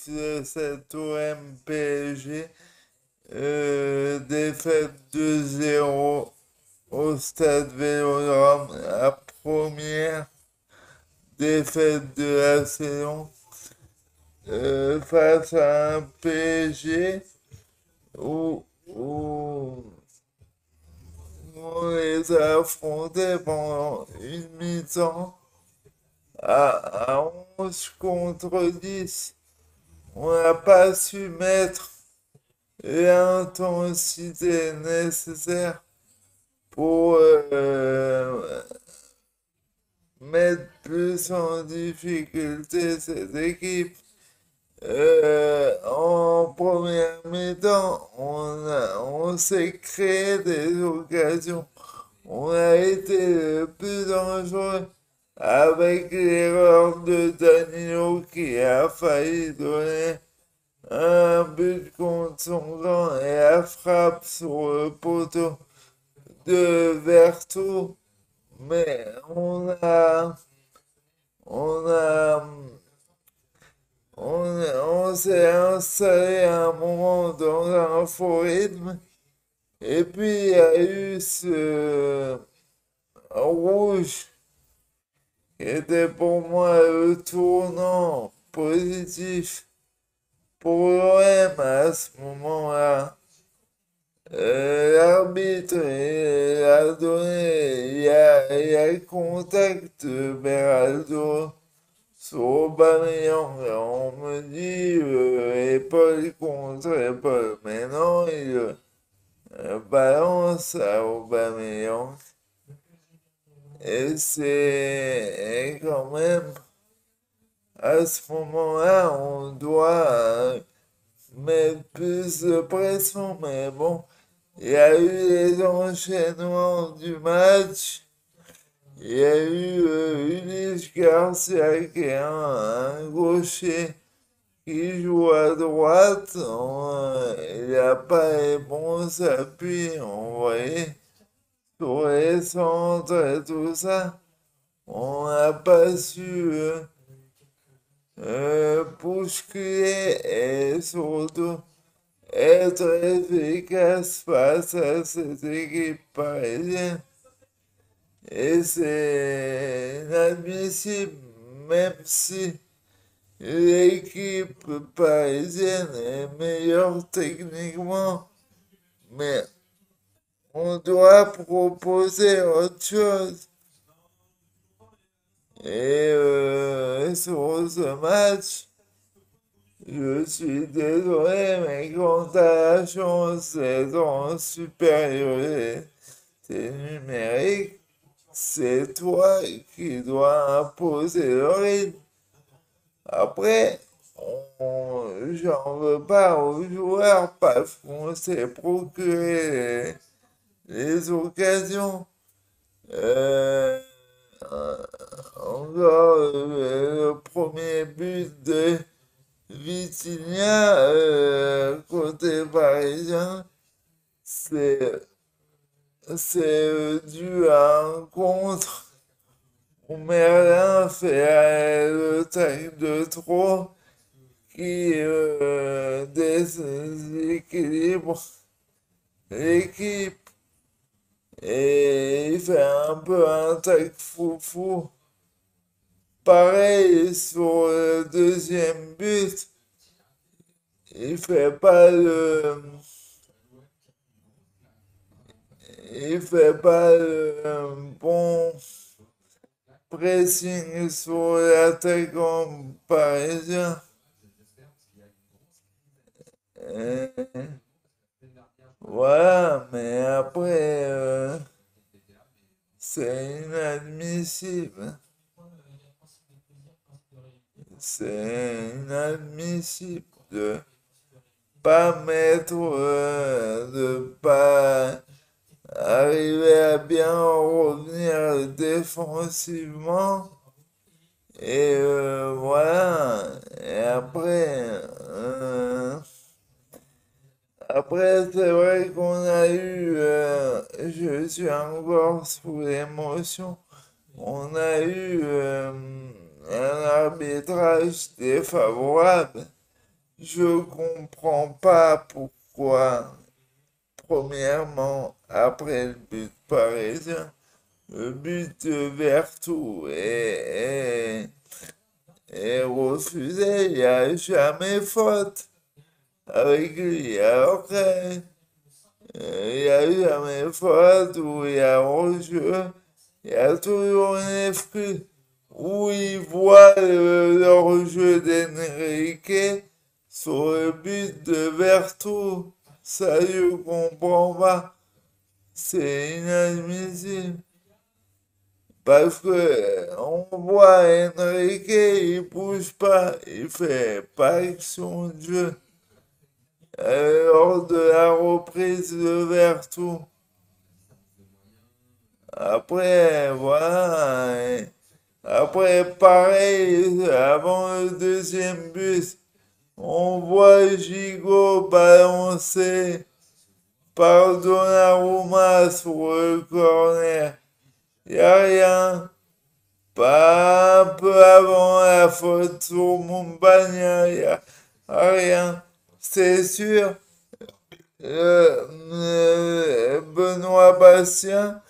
de cet OM PSG. Défaite 2-0 au stade Vélodrome, la première défaite de la saison face à un PSG où on les a affrontés pendant une mi-temps à 11 contre 10. On n'a pas su mettre l'intensité nécessaire pour mettre plus en difficulté cette équipe. En première mi-temps, on s'est créé des occasions. On a été le plus dangereux avec l'erreur de Danilo qui a failli donner un but contre son camp et la frappe sur le poteau de Vertu. Mais on a, on s'est installé à un moment dans un faux rythme. Et puis il y a eu ce rouge qui était pour moi le tournant positif pour l'OM à ce moment-là. L'arbitre il a donné, il y a le contact de Beraldo sur Aubameyang. On me dit épaule contre épaule, mais non, il balance à Aubameyang. Et c'est quand même, à ce moment-là, on doit mettre plus de pression, mais bon, il y a eu les enchaînements du match. Il y a eu Ulysse Garcia qui est un gaucher qui joue à droite. Il n'a pas les bons appuis, on voyait, sur les centres et tout ça. On n'a pas su bousculer et surtout être efficace face à cette équipe parisienne. Et c'est inadmissible, même si l'équipe parisienne est meilleure techniquement, mais on doit proposer autre chose. Et sur ce match, je suis désolé, mais quand t'as la chance d'être en supériorité numérique, c'est toi qui dois imposer le rythme. Après, j'en veux pas aux joueurs parce qu'on s'est procuré les occasions. Euh, Encore le premier but de Vitinha côté parisien, c'est dû à un contre où Merlin fait le tacle de trop qui déséquilibre l'équipe et il fait un peu un tacle foufou. Pareil sur le deuxième but, il fait pas le, il fait pas le bon pressing sur l'attaquant parisien. Voilà, mais après, c'est inadmissible. C'est inadmissible de pas mettre, de pas arriver à bien revenir défensivement. Et voilà. Et après, c'est vrai qu'on a eu, je suis encore sous l'émotion, on a eu un arbitrage défavorable Je comprends pas pourquoi, premièrement, après le but parisien, le but de Vertou est refusé. Il n'y a jamais faute avec lui. Alors qu'il n'y a jamais faute où il y a hors-jeu. Il y a toujours un esprit où ils voient leur jeu d'Enrique sur le but de Vertu. Ça, je comprends pas. C'est inadmissible. Parce que on voit Enrique, il bouge pas, il fait pas action de jeu. Lors de la reprise de Vertu. Après, voilà. Après, pareil, avant le deuxième but, on voit Gigot balancer par Donnarumma sur le corner. Il n'y a rien. Pas un peu avant la faute sur Montbagna, il n'y a rien. C'est sûr, Benoît Bastien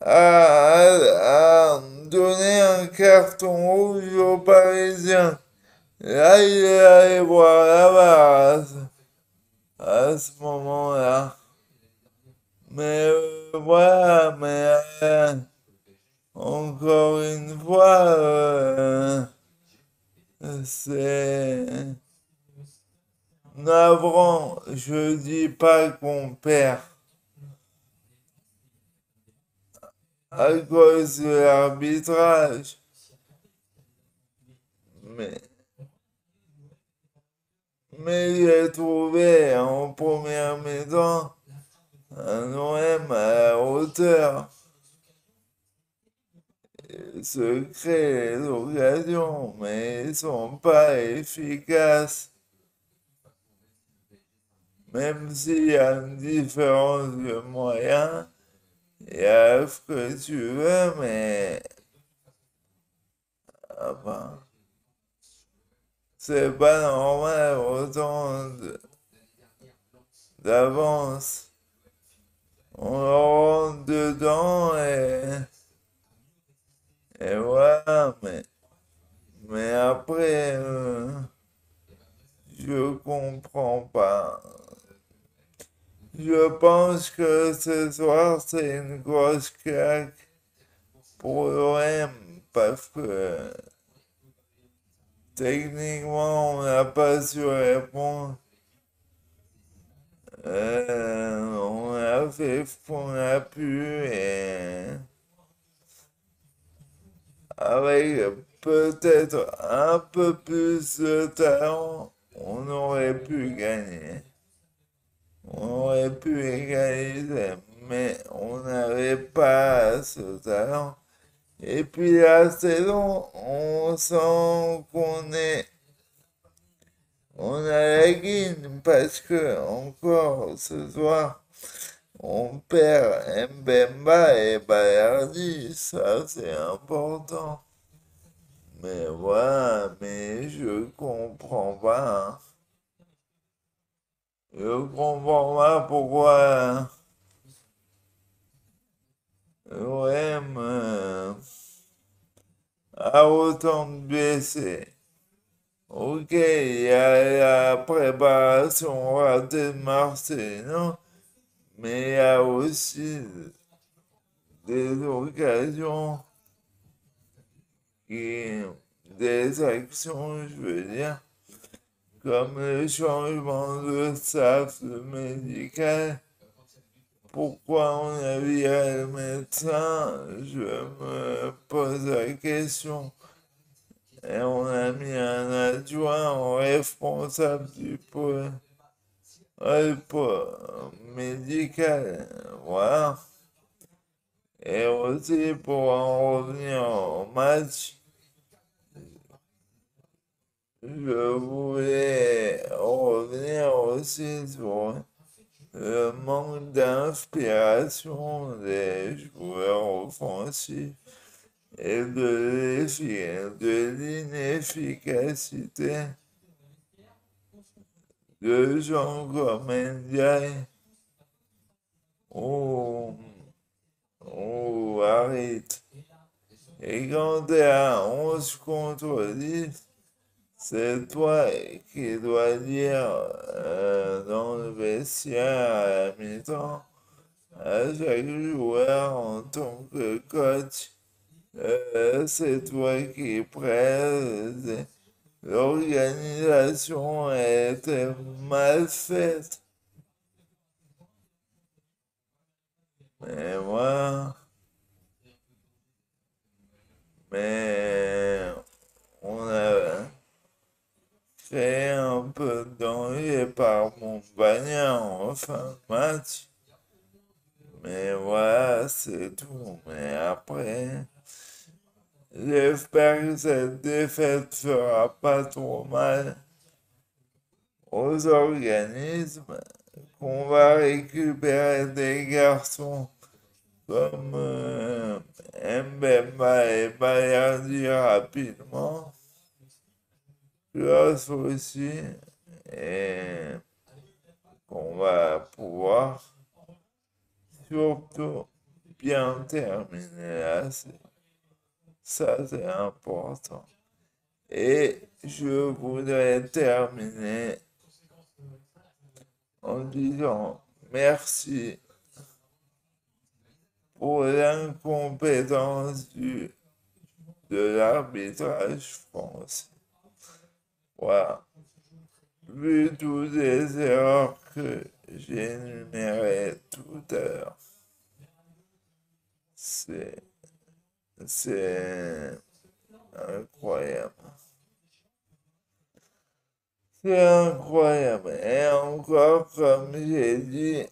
a donné un carton rouge aux Parisiens. Là, il est allé voir la base à ce moment-là. Mais voilà, mais encore une fois, c'est navrant. Je dis pas qu'on perd à cause de l'arbitrage, mais, mais j'ai trouvé en première mi-temps un OM à la hauteur. Ils se créent les occasions, mais ils sont pas efficaces. Même s'il y a une différence de moyens, il y a ce que tu veux, mais enfin, c'est pas normal autant d'avance. On rentre dedans et voilà, mais après, je comprends pas. Je pense que ce soir, c'est une grosse claque pour l'OM parce que techniquement, on n'a pas su répondre. On a fait ce qu'on a pu et avec peut-être un peu plus de talent, on aurait pu gagner. On aurait pu égaliser, mais on n'avait pas ce talent. Et puis la saison, on sent on a la guine parce que encore ce soir, on perd Mbemba et Balerdi, ça c'est important. Mais voilà, mais je comprends pas, hein. Je comprends pas pourquoi l'OM a autant de blessés. Ok, il y a la préparation ratée de Marseille, non? Mais il y a aussi des occasions qui, des actions, je veux dire, comme le changement de staff médical. Pourquoi on a viré le médecin? Je me pose la question. Et on a mis un adjoint en responsable du pôle médical. Voilà. Et aussi pour en revenir au match, je voulais revenir aussi sur le manque d'inspiration des joueurs offensifs et de l'inefficacité de gens comme Ndiaye ou, ou Harit. Et quand tu es à 11 contre 10, c'est toi qui dois dire dans le vestiaire à la mi-temps à chaque joueur en tant que coach. C'est toi qui prête. L'organisation était mal faite. Mais moi, mais on a créé un peu de danger par mon panier en fin de match. Mais voilà, c'est tout. Mais après, j'espère que cette défaite fera pas trop mal aux organismes, qu'on va récupérer des garçons comme Mbemba et Bayardi rapidement, Klaus aussi, et qu'on va pouvoir surtout bien terminer là. Ça, c'est important. Et je voudrais terminer en disant merci pour l'incompétence de l'arbitrage français. Voilà. Vu toutes les erreurs que j'ai énumérées tout à l'heure, c'est c'est incroyable. C'est incroyable. Et encore, comme j'ai dit,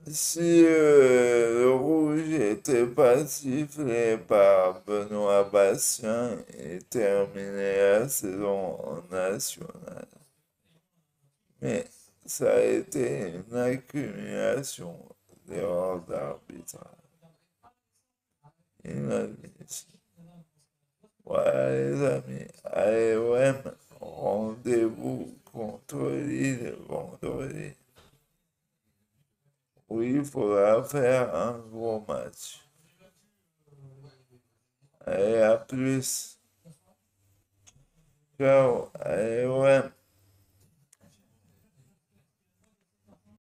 si le rouge n'était pas sifflé par Benoît Bastien, il terminait la saison en national. Mais ça a été une accumulation d'erreurs d'arbitrage. Inadmissible. Voilà les amis, allez OM, rendez-vous contre Lille vendredi. Oui, il faudra faire un gros match. Allez, à plus. Ciao, allez OM.